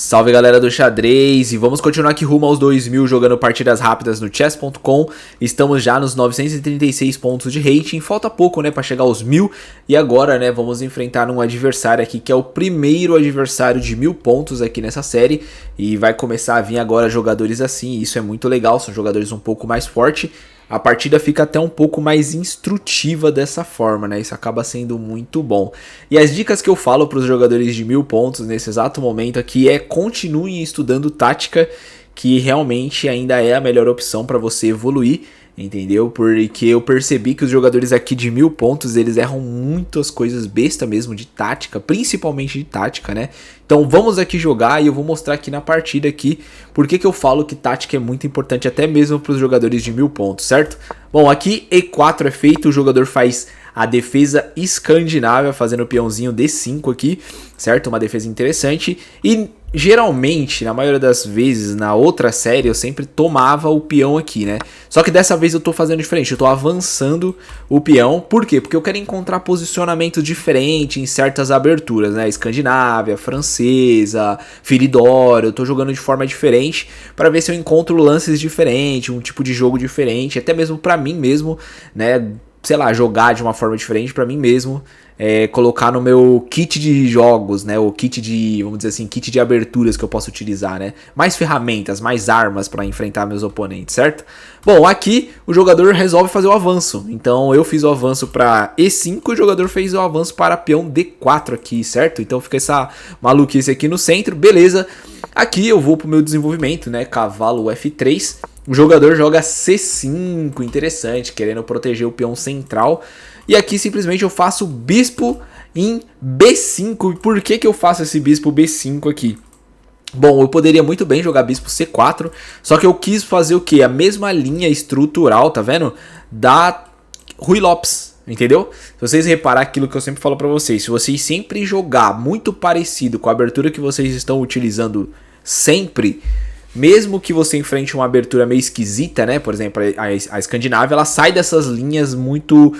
Salve galera do xadrez, e vamos continuar aqui rumo aos 2000 jogando partidas rápidas no chess.com. Estamos já nos 936 pontos de rating, falta pouco, né, para chegar aos 1000. E agora, né, vamos enfrentar um adversário aqui que é o primeiro adversário de 1000 pontos aqui nessa série. E vai começar a vir agora jogadores assim, isso é muito legal, são jogadores um pouco mais fortes. A partida fica até um pouco mais instrutiva dessa forma, né? Isso acaba sendo muito bom. E as dicas que eu falo para os jogadores de 1000 pontos nesse exato momento aqui é: continuem estudando tática, que realmente ainda é a melhor opção para você evoluir, entendeu? Porque eu percebi que os jogadores aqui de 1000 pontos, eles erram muitas coisas besta mesmo de tática, principalmente de tática, né? Então vamos aqui jogar e eu vou mostrar aqui na partida aqui por que eu falo que tática é muito importante até mesmo para os jogadores de 1000 pontos, certo? Bom, aqui E4 é feito, o jogador faz a defesa escandinava, fazendo o peãozinho D5 aqui, certo? Uma defesa interessante. E geralmente, na maioria das vezes, na outra série, eu sempre tomava o peão aqui, né? Só que dessa vez eu tô fazendo diferente, eu tô avançando o peão. Por quê? Porque eu quero encontrar posicionamento diferente em certas aberturas, né? Escandinávia, francesa, Firidoro, eu tô jogando de forma diferente para ver se eu encontro lances diferentes, um tipo de jogo diferente, até mesmo para mim mesmo, né? Sei lá, jogar de uma forma diferente para mim mesmo, colocar no meu kit de jogos, né, o kit de, vamos dizer assim, kit de aberturas que eu posso utilizar, né, mais ferramentas, mais armas para enfrentar meus oponentes, certo? Bom, aqui o jogador resolve fazer o avanço, então eu fiz o avanço para E5 e o jogador fez o avanço para peão D4 aqui, certo? Então fica essa maluquice aqui no centro, beleza. Aqui eu vou pro meu desenvolvimento, né, cavalo F3. O jogador joga C5, interessante, querendo proteger o peão central. E aqui simplesmente eu faço bispo em B5. E por que eu faço esse bispo B5 aqui? Bom, eu poderia muito bem jogar bispo C4, só que eu quis fazer o quê? A mesma linha estrutural, tá vendo? Da Ruy Lopes, entendeu? Se vocês reparar aquilo que eu sempre falo pra vocês, se vocês sempre jogar muito parecido com a abertura que vocês estão utilizando sempre, mesmo que você enfrente uma abertura meio esquisita, né? Por exemplo, a Escandinávia, ela sai dessas linhas muito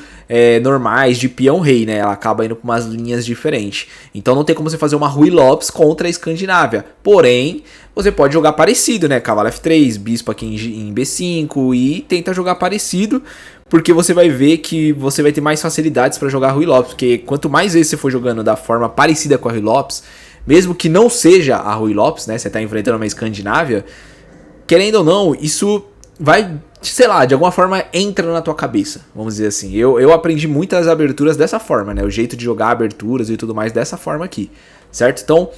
normais de peão-rei, né? Ela acaba indo para umas linhas diferentes. Então não tem como você fazer uma Ruy Lopes contra a Escandinávia. Porém, você pode jogar parecido, né? Cavalo F3, bispo aqui em B5 e tenta jogar parecido, porque você vai ver que você vai ter mais facilidades para jogar Ruy Lopes. Porque quanto mais vezes você for jogando da forma parecida com a Ruy Lopes, mesmo que não seja a Ruy Lopes, né? Você tá enfrentando uma Escandinávia, querendo ou não, isso vai, sei lá, de alguma forma entra na tua cabeça, vamos dizer assim. Eu aprendi muitas aberturas dessa forma, né? O jeito de jogar aberturas e tudo mais dessa forma aqui, certo? Então,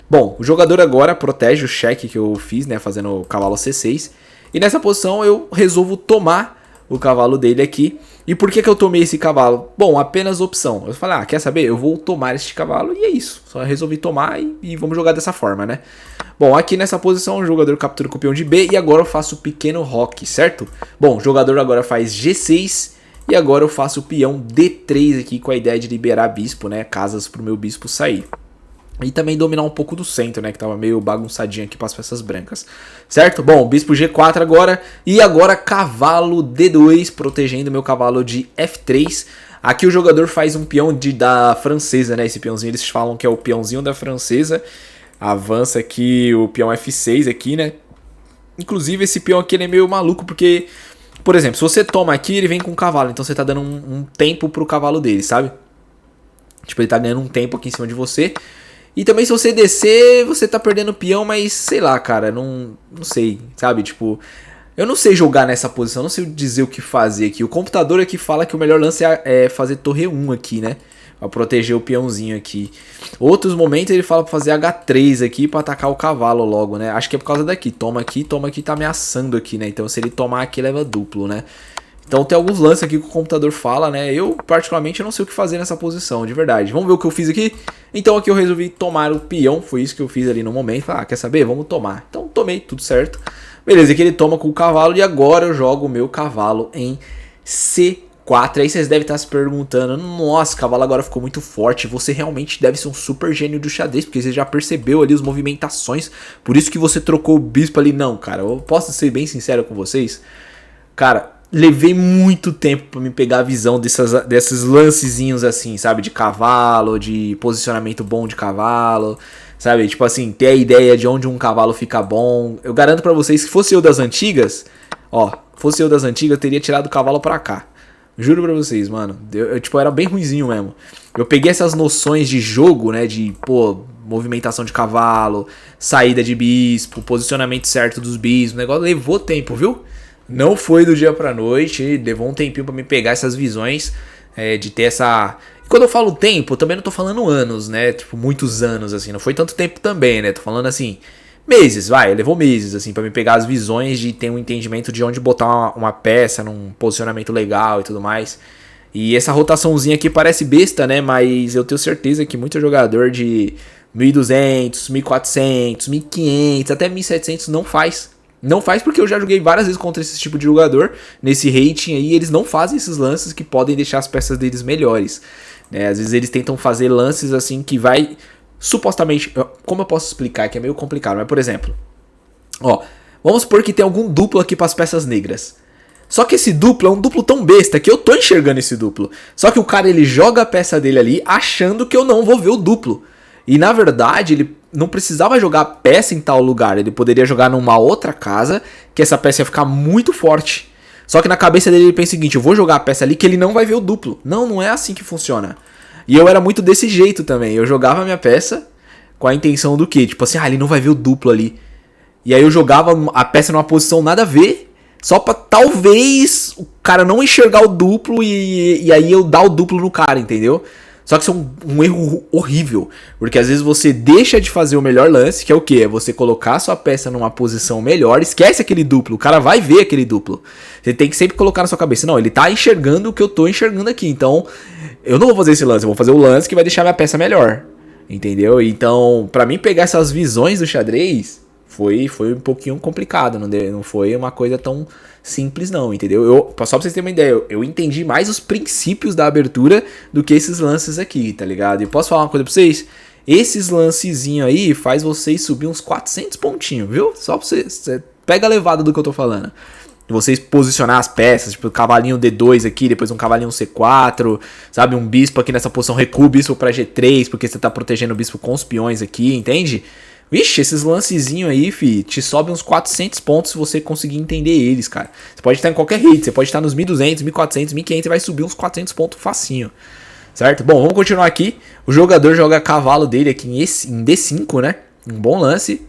bom, o jogador agora protege o cheque que eu fiz, né? Fazendo o cavalo C6. E nessa posição eu resolvo tomar o cavalo dele aqui. E por que eu tomei esse cavalo? Bom, apenas opção. Eu falei, quer saber? Eu vou tomar este cavalo e é isso. Só resolvi tomar e vamos jogar dessa forma, né? Bom, aqui nessa posição o jogador captura com o peão de B e agora eu faço o pequeno roque, certo? Bom, o jogador agora faz G6 e agora eu faço o peão D3 aqui com a ideia de liberar bispo, né? Casas para o meu bispo sair. E também dominar um pouco do centro, né? Que tava meio bagunçadinho aqui para as peças brancas. Certo? Bom, bispo G4 agora. E agora cavalo D2, protegendo meu cavalo de F3. Aqui o jogador faz um peão da francesa, né? Esse peãozinho eles falam que é o peãozinho da francesa. Avança aqui o peão F6 aqui, né? Inclusive esse peão aqui ele é meio maluco porque, por exemplo, se você toma aqui, ele vem com o cavalo. Então você tá dando um tempo pro cavalo dele, sabe? Tipo, ele tá ganhando um tempo aqui em cima de você. E também se você descer, você tá perdendo o peão, mas sei lá, cara, não sei, sabe? Tipo, eu não sei jogar nessa posição, não sei dizer o que fazer aqui. O computador aqui fala que o melhor lance é fazer torre 1 aqui, né? Pra proteger o peãozinho aqui. Outros momentos ele fala pra fazer H3 aqui pra atacar o cavalo logo, né? Acho que é por causa daqui. Toma aqui, tá ameaçando aqui, né? Então se ele tomar aqui, leva duplo, né? Então tem alguns lances aqui que o computador fala, né? Eu, particularmente, não sei o que fazer nessa posição, de verdade. Vamos ver o que eu fiz aqui? Então aqui eu resolvi tomar o peão, foi isso que eu fiz ali no momento. Falei, quer saber? Vamos tomar. Então tomei, tudo certo. Beleza, aqui ele toma com o cavalo e agora eu jogo o meu cavalo em C4. Aí vocês devem estar se perguntando, nossa, o cavalo agora ficou muito forte. Você realmente deve ser um super gênio do xadrez, porque você já percebeu ali as movimentações. Por isso que você trocou o bispo ali. Não, cara, eu posso ser bem sincero com vocês? Cara, levei muito tempo pra me pegar a visão desses lancezinhos assim, sabe? De cavalo, de posicionamento bom de cavalo. sabe? Tipo assim, ter a ideia de onde um cavalo fica bom. Eu garanto pra vocês que fosse eu das antigas, ó, fosse eu das antigas, eu teria tirado o cavalo pra cá. Juro pra vocês, mano. Tipo, eu era bem ruinzinho mesmo. Eu peguei essas noções de jogo, né? De, pô, movimentação de cavalo, saída de bispo, posicionamento certo dos bispos. O negócio levou tempo, viu? Não foi do dia pra noite. Levou um tempinho pra me pegar essas visões. De ter essa... E quando eu falo tempo, eu também não tô falando anos, né? Tipo, muitos anos, assim. Não foi tanto tempo também, né? Tô falando, assim, meses, vai. Levou meses, assim, pra me pegar as visões de ter um entendimento de onde botar uma peça num posicionamento legal e tudo mais. E essa rotaçãozinha aqui parece besta, né? Mas eu tenho certeza que muito jogador de 1.200, 1.400, 1.500, até 1.700 não faz. Não faz porque eu já joguei várias vezes contra esse tipo de jogador, nesse rating aí, eles não fazem esses lances que podem deixar as peças deles melhores. Né? Às vezes eles tentam fazer lances assim que vai, supostamente, como eu posso explicar, que é meio complicado, mas por exemplo, ó, vamos supor que tem algum duplo aqui para as peças negras. Só que esse duplo é um duplo tão besta que eu tô enxergando esse duplo. Só que o cara, ele joga a peça dele ali achando que eu não vou ver o duplo. E na verdade, ele não precisava jogar a peça em tal lugar. Ele poderia jogar numa outra casa, que essa peça ia ficar muito forte. Só que na cabeça dele ele pensa o seguinte, eu vou jogar a peça ali que ele não vai ver o duplo. Não, não é assim que funciona. E eu era muito desse jeito também. Eu jogava a minha peça com a intenção do quê? Tipo assim, ele não vai ver o duplo ali. E aí eu jogava a peça numa posição nada a ver, só pra talvez o cara não enxergar o duplo e aí eu dar o duplo no cara, entendeu? Só que isso é um erro horrível, porque às vezes você deixa de fazer o melhor lance, que é o quê? É você colocar a sua peça numa posição melhor, esquece aquele duplo, o cara vai ver aquele duplo. Você tem que sempre colocar na sua cabeça, não, ele tá enxergando o que eu tô enxergando aqui, então eu não vou fazer esse lance, eu vou fazer o lance que vai deixar minha peça melhor, entendeu? Então, pra mim pegar essas visões do xadrez foi um pouquinho complicado, não foi uma coisa tão simples não, entendeu? Só pra vocês terem uma ideia, eu entendi mais os princípios da abertura do que esses lances aqui, tá ligado? E posso falar uma coisa pra vocês? Esses lancezinhos aí faz vocês subir uns 400 pontinhos, viu? Só pra vocês, pega a levada do que eu tô falando. Vocês posicionar as peças, tipo, cavalinho D2 aqui, depois um cavalinho C4, sabe? Um bispo aqui nessa posição, recua o bispo pra G3, porque você tá protegendo o bispo com os peões aqui, entende? Vixe, esses lancezinhos aí, fi, te sobe uns 400 pontos se você conseguir entender eles, cara. Você pode estar em qualquer rate, você pode estar nos 1.200, 1.400, 1.500 e vai subir uns 400 pontos facinho, certo? Bom, vamos continuar aqui. O jogador joga cavalo dele aqui em D5, né? Um bom lance.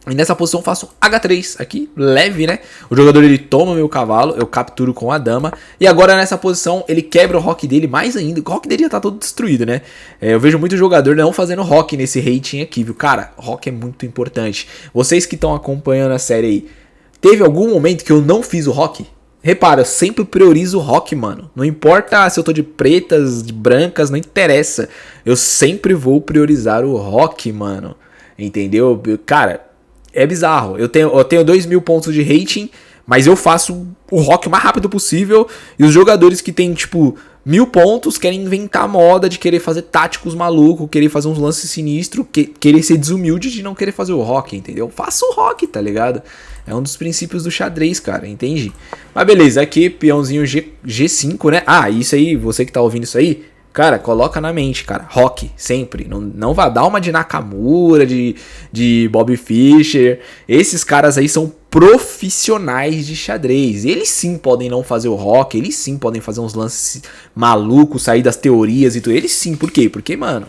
E nessa posição eu faço H3 aqui, leve, né? O jogador ele toma meu cavalo, eu capturo com a dama. E agora nessa posição ele quebra o rock dele mais ainda. O rock dele já tá todo destruído, né? Eu vejo muito jogador não fazendo rock nesse rating aqui, viu? Cara, rock é muito importante. Vocês que estão acompanhando a série aí, teve algum momento que eu não fiz o rock? Repara, eu sempre priorizo o rock, mano. Não importa se eu tô de pretas, de brancas, não interessa. Eu sempre vou priorizar o rock, mano. Entendeu? Cara... É bizarro, eu tenho 2.000 pontos de rating, mas eu faço o rock o mais rápido possível. E os jogadores que tem tipo 1.000 pontos querem inventar moda de querer fazer táticos malucos, querer fazer uns lances sinistros, querer ser desumilde de não querer fazer o rock, entendeu? Faça o rock, tá ligado? É um dos princípios do xadrez, cara, entende? Mas beleza, aqui peãozinho G5, né? Ah, isso aí, você que tá ouvindo isso aí, cara, coloca na mente, cara. Rock, sempre. Não vá dar uma de Nakamura, de Bob Fischer. Esses caras aí são profissionais de xadrez. Eles sim podem não fazer o rock. Eles sim podem fazer uns lances malucos, sair das teorias e tudo. Eles sim. Por quê? Porque, mano,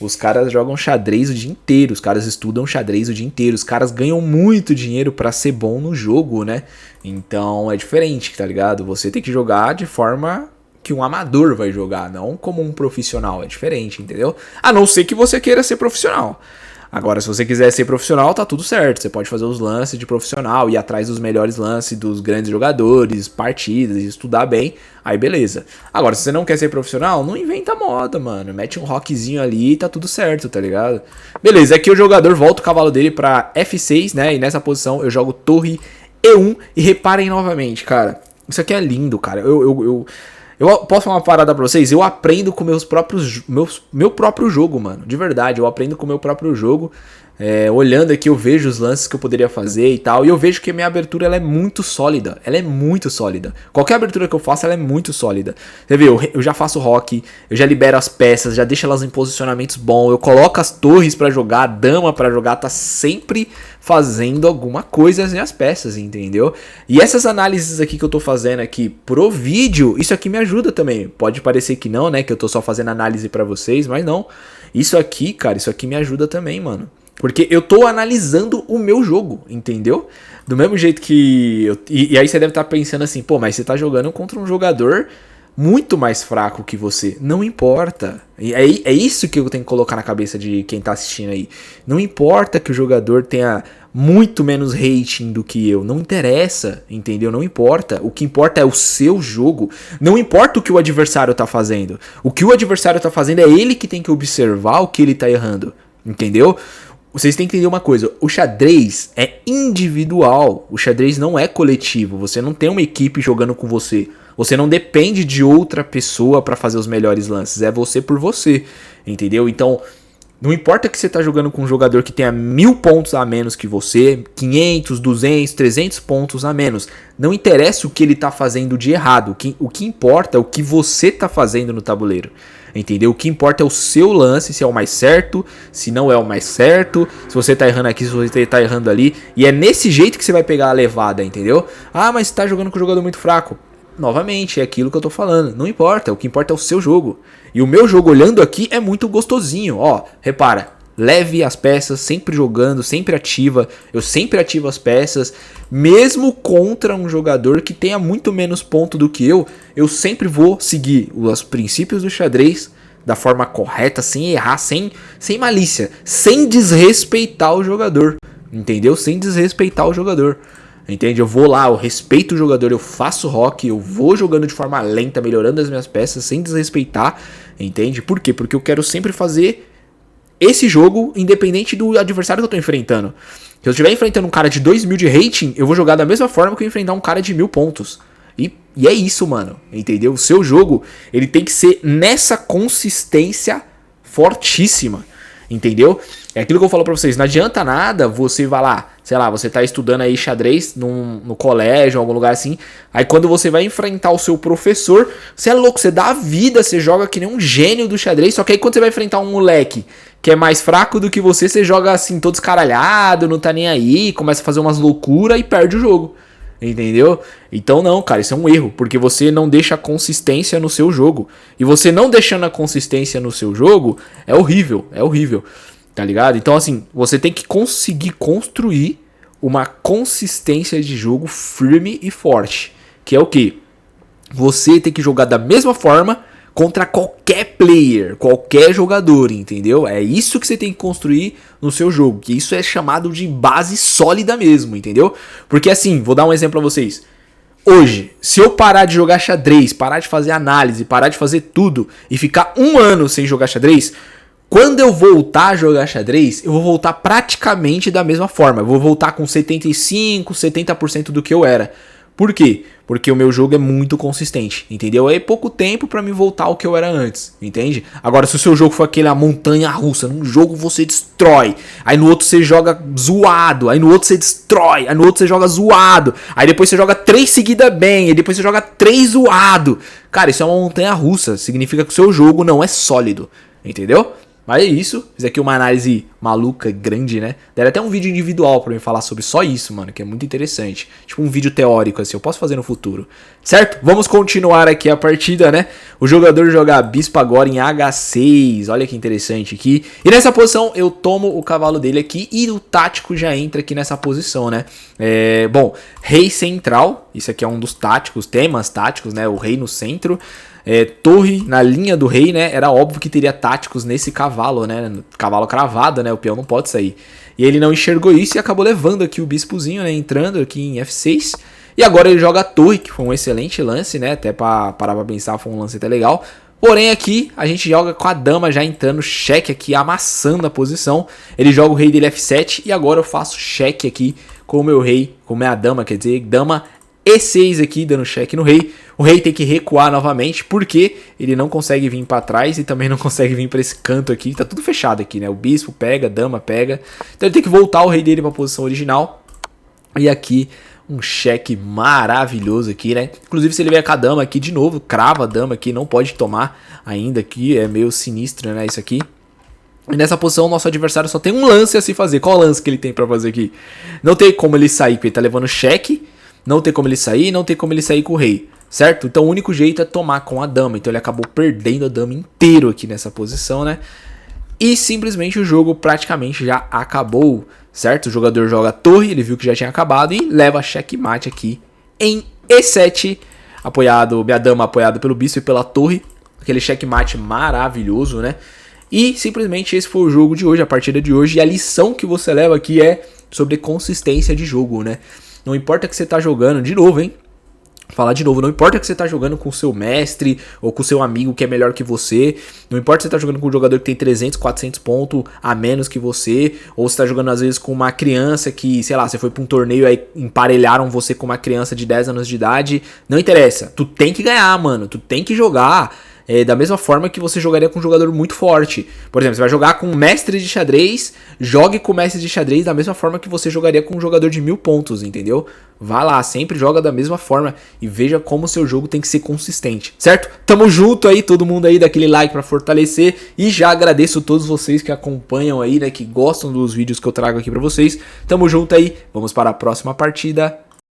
os caras jogam xadrez o dia inteiro. Os caras estudam xadrez o dia inteiro. Os caras ganham muito dinheiro pra ser bom no jogo, né? Então é diferente, tá ligado? Você tem que jogar de forma... que um amador vai jogar, não como um profissional, é diferente, entendeu? A não ser que você queira ser profissional. Agora, se você quiser ser profissional, tá tudo certo, você pode fazer os lances de profissional, ir atrás dos melhores lances dos grandes jogadores, partidas, estudar bem, aí beleza. Agora, se você não quer ser profissional, não inventa moda, mano, mete um rockzinho ali e tá tudo certo, tá ligado? Beleza, aqui o jogador volta o cavalo dele pra F6, né, e nessa posição eu jogo torre E1, e reparem novamente, cara, isso aqui é lindo, cara, eu posso falar uma parada pra vocês? Eu aprendo com meu próprio jogo, mano. De verdade, eu aprendo com o meu próprio jogo. Olhando aqui eu vejo os lances que eu poderia fazer e tal, e eu vejo que a minha abertura ela é muito sólida, qualquer abertura que eu faço ela é muito sólida. Você vê, eu já faço rock, eu já libero as peças, já deixo elas em posicionamentos bons, eu coloco as torres pra jogar, a dama pra jogar, tá sempre fazendo alguma coisa nas minhas peças, entendeu? E essas análises aqui que eu tô fazendo aqui pro vídeo, isso aqui me ajuda também. Pode parecer que não, né, que eu tô só fazendo análise pra vocês, mas não. Isso aqui, cara, isso aqui me ajuda também, mano. Porque eu tô analisando o meu jogo, entendeu? Do mesmo jeito que... E aí você deve estar pensando assim, pô, mas você tá jogando contra um jogador muito mais fraco que você. Não importa. É isso que eu tenho que colocar na cabeça de quem tá assistindo aí. Não importa que o jogador tenha muito menos rating do que eu. Não interessa, entendeu? Não importa. O que importa é o seu jogo. Não importa o que o adversário tá fazendo. O que o adversário tá fazendo é ele que tem que observar o que ele tá errando. Entendeu? Vocês têm que entender uma coisa, o xadrez é individual, o xadrez não é coletivo, você não tem uma equipe jogando com você, você não depende de outra pessoa para fazer os melhores lances, é você por você, entendeu? Então, não importa que você tá jogando com um jogador que tenha 1000 pontos a menos que você, 500, 200, 300 pontos a menos, não interessa o que ele tá fazendo de errado, o que importa é o que você tá fazendo no tabuleiro. Entendeu? O que importa é o seu lance, se é o mais certo, se não é o mais certo, se você tá errando aqui, se você tá errando ali. E é nesse jeito que você vai pegar a levada, entendeu? Ah, mas você tá jogando com um jogador muito fraco. Novamente, é aquilo que eu tô falando. Não importa, o que importa é o seu jogo. E o meu jogo olhando aqui é muito gostosinho. Ó, repara. Leve as peças, sempre jogando, sempre ativa. Eu sempre ativo as peças. Mesmo contra um jogador que tenha muito menos ponto do que eu sempre vou seguir os princípios do xadrez da forma correta, sem errar, sem malícia, sem desrespeitar o jogador. Entendeu? Sem desrespeitar o jogador. Entende? Eu vou lá, eu respeito o jogador, eu faço rock, eu vou jogando de forma lenta, melhorando as minhas peças, sem desrespeitar. Entende? Por quê? Porque eu quero sempre fazer esse jogo, independente do adversário que eu tô enfrentando. Se eu estiver enfrentando um cara de 2000 de rating, eu vou jogar da mesma forma que eu enfrentar um cara de 1000 pontos. E é isso, mano. Entendeu? O seu jogo, ele tem que ser nessa consistência fortíssima. Entendeu? É aquilo que eu falo pra vocês. Não adianta nada você vai lá, sei lá, você tá estudando aí xadrez no colégio, em algum lugar assim. Aí quando você vai enfrentar o seu professor, você é louco, você dá a vida, você joga que nem um gênio do xadrez. Só que aí quando você vai enfrentar um moleque que é mais fraco do que você joga assim todo escaralhado, não tá nem aí, começa a fazer umas loucuras e perde o jogo. Entendeu? Então não, cara, isso é um erro, porque você não deixa a consistência no seu jogo. E você não deixando a consistência no seu jogo é horrível, tá ligado? Então assim, você tem que conseguir construir uma consistência de jogo firme e forte. Que é o quê? Você tem que jogar da mesma forma contra qualquer player, qualquer jogador, entendeu? É isso que você tem que construir no seu jogo, que isso é chamado de base sólida mesmo, entendeu? Porque assim, vou dar um exemplo pra vocês. Hoje, se eu parar de jogar xadrez, parar de fazer análise, parar de fazer tudo e ficar um ano sem jogar xadrez, quando eu voltar a jogar xadrez, eu vou voltar praticamente da mesma forma. Eu vou voltar com 75, 70% do que eu era. Por quê? Porque o meu jogo é muito consistente, entendeu? É pouco tempo pra me voltar ao que eu era antes, entende? Agora, se o seu jogo for aquele a montanha russa, num jogo você destrói, aí no outro você joga zoado, aí no outro você destrói, aí no outro você joga zoado, aí depois você joga 3 seguidas bem, aí depois você joga 3 zoado. Cara, isso é uma montanha russa, significa que o seu jogo não é sólido, entendeu? Mas é isso, fiz aqui uma análise maluca, grande, né? Daria até um vídeo individual pra mim falar sobre só isso, mano, que é muito interessante. Tipo um vídeo teórico, assim, eu posso fazer no futuro. Certo? Vamos continuar aqui a partida, né? O jogador joga bispo agora em H6, olha que interessante aqui. E nessa posição eu tomo o cavalo dele aqui e o tático já entra aqui nessa posição, né? Bom, rei central, isso aqui é um dos táticos, temas táticos, né? O rei no centro. Torre na linha do rei, né? Era óbvio que teria táticos nesse cavalo, né? Cavalo cravado, né? O peão não pode sair. E ele não enxergou isso e acabou levando aqui o bispozinho, né? Entrando aqui em F6. E agora ele joga a torre, que foi um excelente lance, né? Até para parar pra pensar, foi um lance até legal. Porém aqui a gente joga com a dama já entrando cheque aqui, amassando a posição. Ele joga o rei dele F7 e agora eu faço cheque aqui com o meu rei, com a minha dama, quer dizer, dama E6 aqui, dando cheque no rei. O rei tem que recuar novamente, porque ele não consegue vir para trás e também não consegue vir para esse canto aqui. Tá tudo fechado aqui, né? O bispo pega, a dama pega. Então ele tem que voltar o rei dele para a posição original. E aqui um cheque maravilhoso aqui, né? Inclusive se ele vier com a dama aqui de novo, crava a dama aqui, não pode tomar ainda aqui. É meio sinistro, né? Isso aqui. E nessa posição o nosso adversário só tem um lance a se fazer. Qual lance que ele tem para fazer aqui? Não tem como ele sair, porque ele tá levando cheque. Não tem como ele sair, não tem como ele sair com o rei, certo? Então o único jeito é tomar com a dama. Então ele acabou perdendo a dama inteiro aqui nessa posição, né? E simplesmente o jogo praticamente já acabou, certo? O jogador joga a torre, ele viu que já tinha acabado e leva checkmate aqui em E7. Apoiado, minha dama apoiada pelo bispo e pela torre. Aquele checkmate maravilhoso, né? E simplesmente esse foi o jogo de hoje, a partida de hoje. E a lição que você leva aqui é sobre consistência de jogo, né? Não importa que você tá jogando, de novo, hein? Falar de novo, não importa que você tá jogando com o seu mestre ou com o seu amigo que é melhor que você. Não importa que você tá jogando com um jogador que tem 300, 400 pontos a menos que você. Ou você tá jogando às vezes com uma criança que, sei lá, você foi pra um torneio e aí emparelharam você com uma criança de 10 anos de idade. Não interessa, tu tem que ganhar, mano. Tu tem que jogar. Da mesma forma que você jogaria com um jogador muito forte. Por exemplo, você vai jogar com um mestre de xadrez, jogue com o mestre de xadrez da mesma forma que você jogaria com um jogador de 1000 pontos, entendeu? Vá lá, sempre joga da mesma forma e veja como o seu jogo tem que ser consistente, certo? Tamo junto aí, todo mundo aí, daquele like pra fortalecer e já agradeço a todos vocês que acompanham aí, né, que gostam dos vídeos que eu trago aqui pra vocês. Tamo junto aí, vamos para a próxima partida.